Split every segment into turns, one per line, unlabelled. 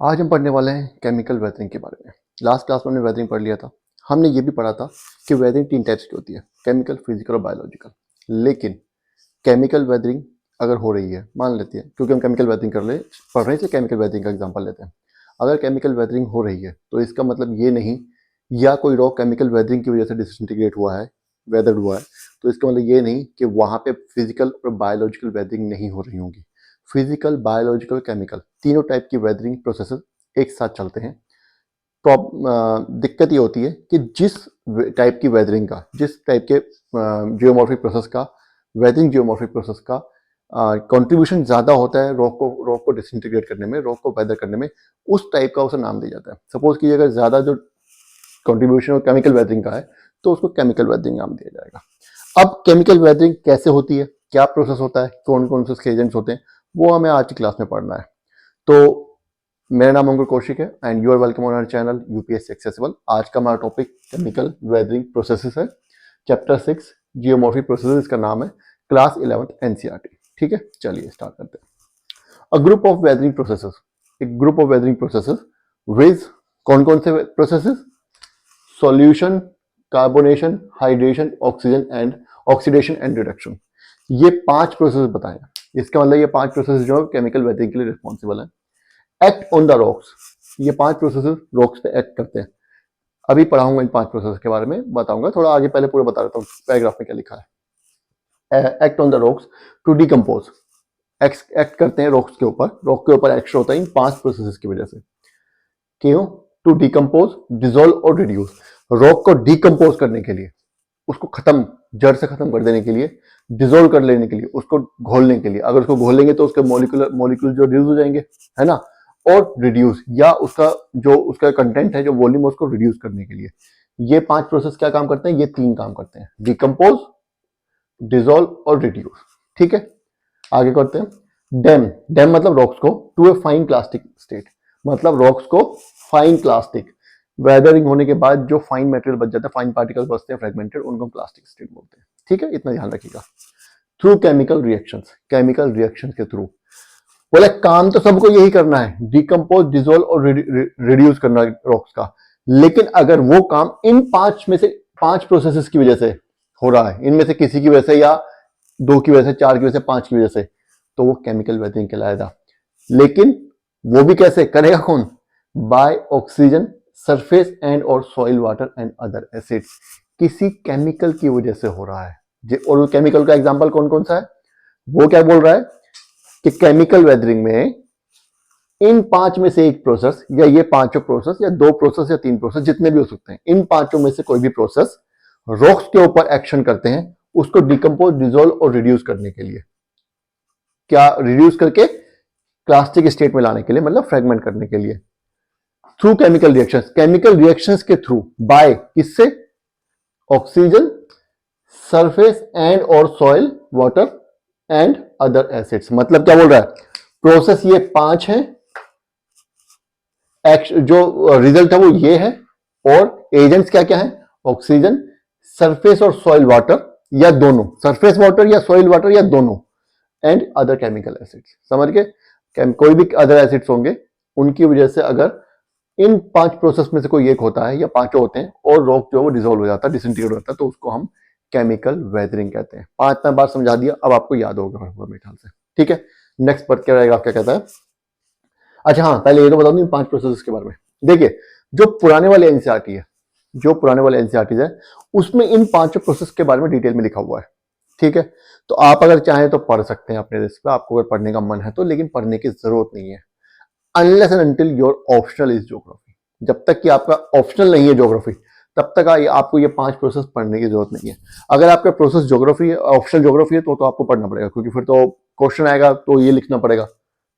आज हम पढ़ने वाले हैं केमिकल वेदरिंग के बारे में। लास्ट क्लास में हमने वेदरिंग पढ़ लिया था। हमने ये भी पढ़ा था कि वेदरिंग 3 टाइप्स की होती है, केमिकल, फिजिकल और बायोलॉजिकल। लेकिन केमिकल वेदरिंग अगर हो रही है, मान लेते हैं, क्योंकि हम केमिकल वेदरिंग पढ़ रहे हैं, केमिकल वेदरिंग का एग्जाम्पल लेते हैं। अगर केमिकल वेदरिंग हो रही है तो इसका मतलब ये नहीं, या कोई रॉक केमिकल वेदरिंग की वजह से डिसइंटीग्रेट हुआ है, वेदर्ड हुआ है, तो इसका मतलब ये नहीं कि वहाँ पे फिजिकल और बायोलॉजिकल वेदरिंग नहीं हो रही होंगी। फिजिकल, बायोलॉजिकल, केमिकल तीनों टाइप की वेदरिंग प्रोसेसेस एक साथ चलते हैं। दिक्कत ये होती है कि जिस टाइप की वेदरिंग का, जिस टाइप के जियोमॉर्फिक प्रोसेस का, वेदरिंग जियोमॉर्फिक प्रोसेस का कंट्रीब्यूशन ज़्यादा होता है रॉक को डिसइंटीग्रेट करने में, रॉक को वेदर करने में, उस टाइप का उसे नाम दिया जाता है। सपोज कि अगर ज़्यादा जो कंट्रीब्यूशन केमिकल वेदरिंग का है तो उसको केमिकल वेदरिंग नाम दिया जाएगा। अब केमिकल वेदरिंग कैसे होती है, क्या प्रोसेस होता है, कौन कौन से उसके एजेंट्स होते हैं, वो हमें आज की क्लास में पढ़ना है। तो मेरा नाम अंकुर कौशिक है and you are welcome on our channel UPSC Accessible. आज का हमारा टॉपिक केमिकल वेदरिंग प्रोसेसेस है। चैप्टर 6 जियोमॉर्फिक प्रोसेसेस का नाम है, क्लास 11th एनसीईआरटी। ठीक है, चलिए स्टार्ट करते हैं। A group of weathering processes, एक group of weathering processes with कौन कौन से processes? Solution, carbonation, hydration, oxidation and reduction. ये 5 प्रोसेस बताए। इसका मतलब ये 5 प्रोसेस जो है केमिकल वेदरिंग के लिए रिस्पॉन्सिबल है। एक्ट ऑन द रॉक्स, ये 5 प्रोसेस रॉक्स पे एक्ट करते हैं। अभी पढ़ाऊंगा इन 5 प्रोसेस के बारे में, बताऊंगा थोड़ा आगे, पहले पूरा बता देता हूँ पैराग्राफ में क्या लिखा है। Act on the rocks to decompose, act करते हैं रॉक्स के ऊपर, रॉक के ऊपर एक्शन होता है इन 5 प्रोसेस की वजह से। क्यों? टू डिकम्पोज, डिसॉल्व और रिड्यूस। रॉक को डिकम्पोज करने के लिए, उसको खत्म, जड़ से खत्म कर देने के लिए, डिसॉल्व कर लेने के लिए, उसको घोलने के लिए। अगर उसको घोलेंगे तो उसके मॉलिक्यूल जो रिड्यूस हो जाएंगे, है ना, और रिड्यूस, या उसका कंटेंट है, जो वॉल्यूम, उसको रिड्यूस करने के लिए। ये 5 प्रोसेस क्या काम करते हैं? ये 3 काम करते हैं, डिकम्पोज, डिसॉल्व और रिड्यूस। ठीक है, आगे करते हैं। डैम मतलब रॉक्स को to a fine plastic state, मतलब रॉक्स को फाइन प्लास्टिक, वेदरिंग होने के बाद जो फाइन मटेरियल बच जाता है, फाइन पार्टिकल्स बचते हैं फ्रेगमेंटेड, उनको प्लास्टिक स्टेट बोलते हैं। ठीक है, इतना ध्यान रखिएगा। Through chemical reactions, chemical reactions के थ्रू। बोले काम तो सबको यही करना है, डिकम्पोज, डिसॉल्व और रिड्यूस करना रॉक्स का। लेकिन अगर वो काम इन 5 में से 5 प्रोसेसेस की वजह से हो रहा है, इनमें से किसी की वजह से, या 2 की वजह से, 4 की वजह से, 5 की वजह से, तो वो केमिकल वेदरिंग कहलाएगा। लेकिन वो भी कैसे करेगा? कौन? बाय ऑक्सीजन, सरफेस एंड और soil water and other acids. किसी केमिकल की वजह से हो रहा है। और वो केमिकल का एग्जांपल कौन कौन सा है? वो क्या बोल रहा है कि केमिकल वेदरिंग में इन 5 में से एक प्रोसेस, या ये 5 प्रोसेस, या 2 प्रोसेस, या 3 प्रोसेस, जितने भी हो सकते हैं, इन 5 में से कोई भी प्रोसेस रॉक्स के ऊपर एक्शन करते हैं, उसको डिकम्पोज, डिसॉल्व और रिड्यूस करने के लिए। क्या? रिड्यूस करके प्लास्टिक स्टेट में लाने के लिए, मतलब फ्रेगमेंट करने के लिए। Through chemical reactions, chemical reactions के थ्रू, बाय किससे? ऑक्सीजन, सरफेस एंड और soil water and other acids. मतलब क्या बोल रहा है? प्रोसेस ये 5 है, जो रिजल्ट है वो ये है, और एजेंट्स क्या क्या है? ऑक्सीजन, सरफेस और सॉइल वाटर, या दोनों, सरफेस वाटर या सॉइल वाटर या दोनों, एंड अदर केमिकल एसिड्स। समझ गए? कोई भी अदर एसिड्स होंगे, उनकी वजह से अगर इन 5 प्रोसेस में से कोई एक होता है, या 5 होते हैं, और रॉक जो है वो डिसॉल्व हो जाता है, डिसइंटीग्रेट होता है, तो उसको हम केमिकल वेदरिंग कहते हैं। 5 बार समझा दिया, अब आपको याद होगा मेरे ख्याल से। ठीक है, नेक्स्ट पर क्या रहेगा, क्या कहता है? अच्छा हाँ, पहले ये तो बता दूं 5 प्रोसेस के बारे में। देखिए, जो पुराने वाले एनसीईआरटी है, जो पुराने वाले एनसीईआरटी है, उसमें इन 5 प्रोसेस के बारे में डिटेल में लिखा हुआ है। ठीक है, तो आप अगर चाहें तो पढ़ सकते हैं अपने रिस्क पे, आपको अगर पढ़ने का मन है तो, लेकिन पढ़ने की जरूरत नहीं है, unless and until your optional is geography. जब तक कि आपका ऑप्शनल नहीं है ज्योग्राफी, तब तक आपको ये 5 प्रोसेस पढ़ने की जरूरत नहीं है। अगर आपका प्रोसेस ज्योग्राफी है, ऑप्शनल ज्योग्राफी है, तो आपको पढ़ना पड़ेगा, क्योंकि फिर तो क्वेश्चन आएगा तो ये लिखना पड़ेगा।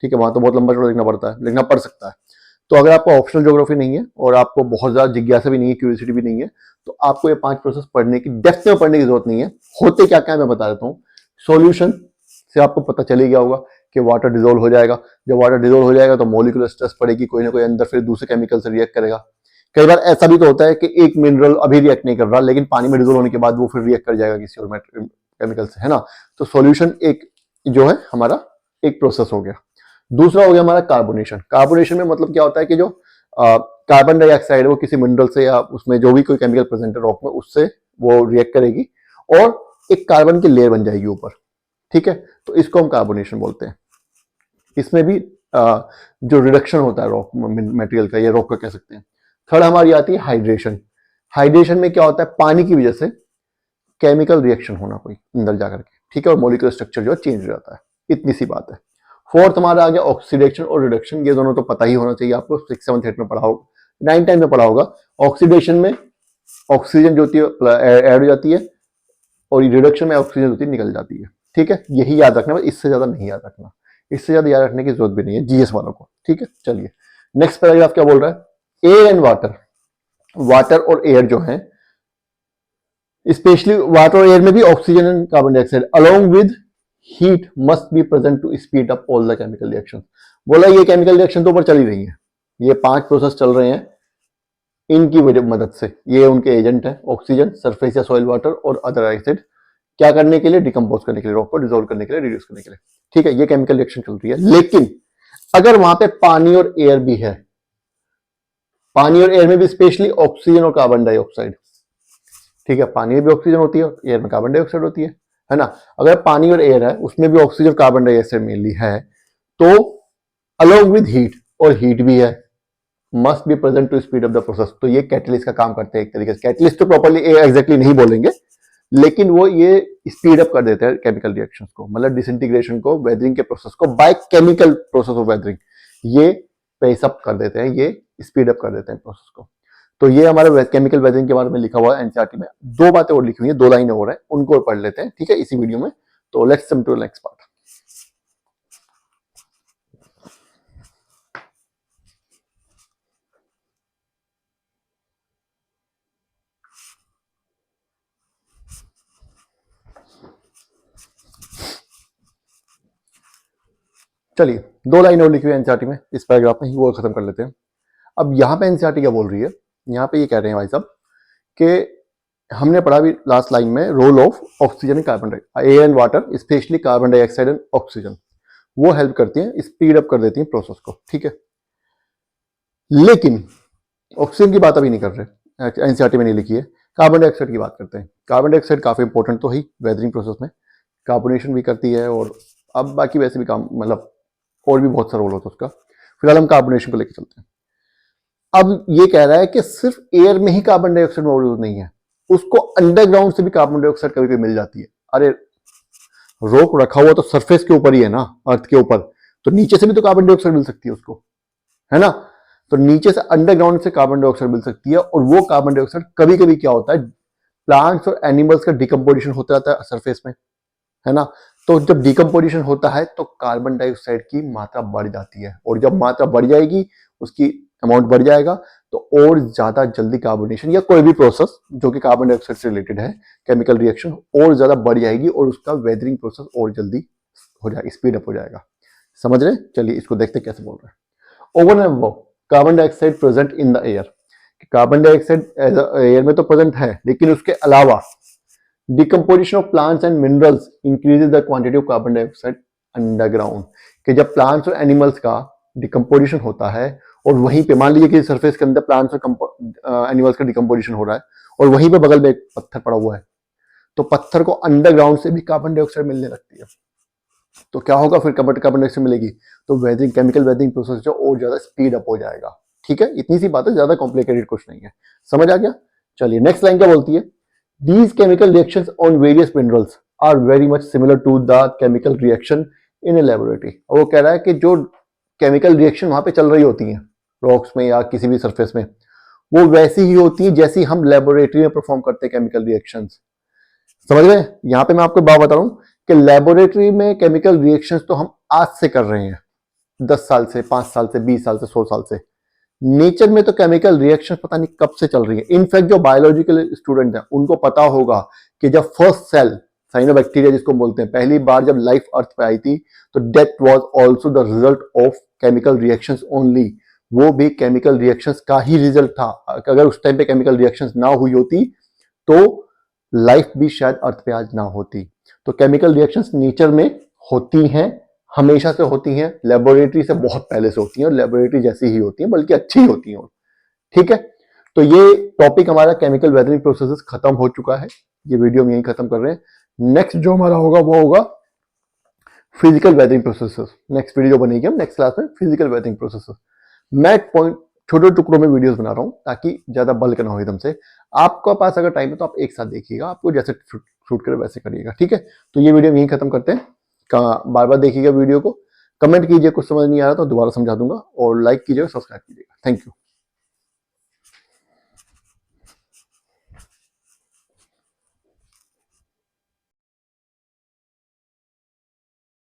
ठीक है, वहां तो बहुत लंबा चौड़ा लिखना पड़ता है, लिखना पड़ सकता है। तो अगर आपको ऑप्शनल ज्योग्राफी नहीं है, और आपको बहुत ज्यादा जिज्ञासा भी नहीं है, क्यूरियोसिटी भी नहीं है, तो आपको ये 5 प्रोसेस पढ़ने की, डेप्थ में पढ़ने की जरूरत नहीं है। होते क्या क्या मैं बता देता हूँ। सॉल्यूशन से आपको पता चल ही गया होगा कि वाटर डिसॉल्व हो जाएगा। जब वाटर डिसॉल्व हो जाएगा तो मॉलिक्यूलर स्ट्रेस पड़ेगी, कोई ना कोई अंदर फिर दूसरे केमिकल से रिएक्ट करेगा। कई बार ऐसा भी तो होता है कि एक मिनरल अभी रिएक्ट नहीं कर रहा, लेकिन पानी में डिसॉल्व होने के बाद वो फिर रिएक्ट कर जाएगा किसी और केमिकल से, है ना। तो सॉल्यूशन एक जो है हमारा एक प्रोसेस हो गया। दूसरा हो गया हमारा कार्बोनेशन। कार्बोनेशन में मतलब क्या होता है कि जो कार्बन डाइऑक्साइड है वो किसी मिनरल से या उसमें जो भी कोई केमिकल प्रेजेंट है रॉक में उससे वो रिएक्ट करेगी और एक कार्बन की लेयर बन जाएगी ऊपर, ठीक है, तो इसको हम कार्बोनेशन बोलते हैं। इसमें भी जो रिडक्शन होता है रॉक मटेरियल का या रॉक का कह सकते हैं। थर्ड हमारी आती है हाइड्रेशन। हाइड्रेशन में क्या होता है, पानी की वजह से केमिकल रिएक्शन होना कोई अंदर जाकर के, ठीक है, और मॉलिक्यूलर स्ट्रक्चर जो है चेंज हो जाता है, इतनी सी बात है। फोर्थ हमारा आ गया ऑक्सीडेशन और रिडक्शन। ये दोनों तो पता ही होना चाहिए आपको, 6th 7th 8th में पढ़ा होगा, 9th 10th में पढ़ा होगा। ऑक्सीडेशन में ऑक्सीजन जो होती है ऐड हो जाती है और रिडक्शन में ऑक्सीजन होती है निकल जाती है, ठीक है, यही याद रखना, इससे ज्यादा नहीं याद रखना, इससे ज्यादा याद रखने की जरूरत भी नहीं है जीएस वालों को, ठीक है। चलिए नेक्स्ट पैराग्राफ क्या बोल रहा है, एयर एंड वाटर। वाटर और एयर जो है, स्पेशली वाटर और एयर में भी oxygen and carbon dioxide along with heat must be present to speed up all the chemical reaction. बोला ये केमिकल रिएक्शन तो ऊपर चल ही रही है, ये 5 प्रोसेस चल रहे हैं, इनकी मदद से, ये उनके एजेंट है, ऑक्सीजन, सरफेस या सॉइल वाटर और अदर एसिड, क्या करने के लिए, डिकम्पोज करने के लिए, रॉक को डिसॉल्व करने के लिए, रिड्यूस करने के लिए, ठीक है, ये केमिकल रिएक्शन चल रही है। लेकिन अगर वहां पे पानी और एयर भी है, पानी और एयर में भी स्पेशली ऑक्सीजन और कार्बन डाइऑक्साइड, ठीक है, पानी में भी ऑक्सीजन होती है और एयर में कार्बन डाइऑक्साइड होती है ना। अगर पानी और एयर है उसमें भी ऑक्सीजन कार्बन डाइऑक्साइड मेनली है, तो अलोंग विद हीट, और हीट भी है, must be present to speed up the process. तो ये कैटलिस्ट का काम करते हैं एक तरीके से। कैटलिस्ट तो प्रॉपर्ली एग्जैक्टली नहीं बोलेंगे, लेकिन वो ये स्पीड अप कर देते हैं केमिकल रिएक्शंस को, मतलब डिसइंटीग्रेशन को, वेदरिंग के प्रोसेस को, by chemical process of weathering, ये पेस अप कर देते हैं, ये स्पीड अप कर देते हैं प्रोसेस को। तो ये हमारे केमिकल वेदरिंग के बारे में लिखा हुआ है एनसीईआरटी में। 2 बातें और लिखी हुई है, 2 लाइनें और है, उनको पढ़ लेते हैं, ठीक है, इसी वीडियो में। तो let's jump to next part. चलिए 2 लाइन और लिखी हुई है एनसीईआरटी में इस पैराग्राफ में ही, वो खत्म कर लेते हैं। अब यहाँ पे एनसीईआरटी क्या बोल रही है, यहाँ पे ये कह रहे हैं भाई साहब कि हमने पढ़ा भी लास्ट लाइन में role of oxygen and carbon dioxide, air and water, specially carbon dioxide and oxygen, वो हेल्प करती हैं, स्पीड अप कर देती हैं प्रोसेस को, ठीक है। लेकिन ऑक्सीजन की बात अभी नहीं कर रहे, एनसीईआरटी में नहीं लिखी है, कार्बन डाइऑक्साइड की बात करते हैं। कार्बन डाइऑक्साइड काफी इंपॉर्टेंट तो ही वेदरिंग प्रोसेस में, कार्बोनेशन भी करती है और अब बाकी वैसे भी काम, मतलब और भी बहुत सा रोल होता है उसका। फिलहाल हम कार्बोनेशन को लेकर चलते हैं। अब ये कह रहा है कि सिर्फ एयर में ही कार्बन डाइऑक्साइड मौजूद नहीं है, उसको अंडरग्राउंड से भी कार्बन डाइऑक्साइड कभी कभी मिल जाती है। अरे रॉक रखा हुआ तो सरफेस के ऊपर ही है ना, अर्थ के ऊपर, तो नीचे से भी तो कार्बन डाइऑक्साइड मिल सकती है उसको, है ना। तो नीचे से अंडरग्राउंड से कार्बन डाइऑक्साइड मिल सकती है, और वो कार्बन डाइऑक्साइड कभी कभी क्या होता है, प्लांट्स और एनिमल्स का डिकम्पोजिशन होता रहता है सरफेस में, है ना। तो जब डिकम्पोजिशन होता है तो कार्बन डाइऑक्साइड की मात्रा बढ़ जाती है, और जब मात्रा बढ़ जाएगी, उसकी अमाउंट बढ़ जाएगा, तो और ज्यादा जल्दी कार्बोनेशन या कोई भी प्रोसेस जो कि कार्बन डाइऑक्साइड से रिलेटेड है, केमिकल रिएक्शन और ज्यादा बढ़ जाएगी, और उसका वेदरिंग प्रोसेस और जल्दी हो जाएगा, स्पीड अप हो जाएगा। समझ रहे? चलिए इसको देखते कैसे बोल रहे हैं। Over and above carbon dioxide present in the air, carbon dioxide air में तो प्रेजेंट है, लेकिन उसके अलावा decomposition of plants and minerals increases the quantity of carbon dioxide underground, कि जब प्लांट्स और एनिमल्स का डिकम्पोजिशन होता है और वहीं पे मान लीजिए कि सरफेस के अंदर प्लांट्स और एनिमल्स का डिकम्पोजिशन हो रहा है और वहीं पे बगल में एक पत्थर पड़ा हुआ है, तो पत्थर को अंडरग्राउंड से भी कार्बन डाइऑक्साइड मिलने लगती है, तो क्या होगा फिर, कार्बन डाइऑक्साइड मिलेगी तो वेदरिंग, केमिकल वेदरिंग प्रोसेस जो और ज्यादा स्पीड अप हो जाएगा, ठीक है। इतनी सी बात है, ज्यादा कॉम्प्लिकेटेड कुछ नहीं है, समझ आ गया। चलिए नेक्स्ट लाइन क्या बोलती है, these chemical reactions on various minerals are very much similar to the chemical reaction in a laboratory। और वो कह रहा है कि जो केमिकल रिएक्शन वहां पे चल रही होती हैं रॉक्स में या किसी भी सरफेस में, वो वैसी ही होती है जैसी हम लेबोरेटरी में परफॉर्म करते हैं केमिकल रिएक्शंस। समझ रहे हैं? यहाँ पे मैं आपको बात बता रहा हूँ कि लेबोरेटरी में केमिकल रिएक्शंस तो हम आज से कर रहे हैं, 10 साल से, 5 साल से, 20 साल से, 100 साल से। नेचर में तो केमिकल रिएक्शन पता नहीं कब से चल रही है। इनफैक्ट जो बायोलॉजिकल स्टूडेंट हैं उनको पता होगा कि जब फर्स्ट सेल, साइनोबैक्टीरिया जिसको बोलते हैं, पहली बार जब लाइफ अर्थ पे आई थी, तो that was also the result of chemical reactions only. वो भी केमिकल रिएक्शंस का ही रिजल्ट था। अगर उस टाइम पे केमिकल रिएक्शंस ना हुई होती तो लाइफ भी शायद अर्थ पे आज ना होती। तो केमिकल रिएक्शंस नेचर में होती हैं, हमेशा से होती हैं, लेबोरेटरी से बहुत पहले से होती हैं और लेबोरेटरी जैसी ही होती हैं, बल्कि अच्छी ही होती हैं। ठीक है, तो ये टॉपिक हमारा केमिकल वेदरिंग प्रोसेसेस खत्म हो चुका है। ये वीडियो हम यहीं खत्म कर रहे हैं। नेक्स्ट जो हमारा होगा वो होगा physical weathering processes. Next video बनेगी हम नेक्स्ट क्लास में फिजिकल वेदरिंग प्रोसेसेस। मैं पॉइंट छोटे टुकड़ों में वीडियोस बना रहा हूं ताकि ज्यादा बल्क ना हो एकदम से। आपका पास अगर टाइम है तो आप एक साथ देखिएगा, आपको जैसे शूट करे वैसे करिएगा। ठीक है, तो ये वीडियो यहीं खत्म करते हैं। बार बार देखिएगा वीडियो को, कमेंट कीजिए, कुछ समझ नहीं आ रहा तो दोबारा समझा दूंगा, और लाइक कीजिएगा, सब्सक्राइब कीजिएगा। Thank you.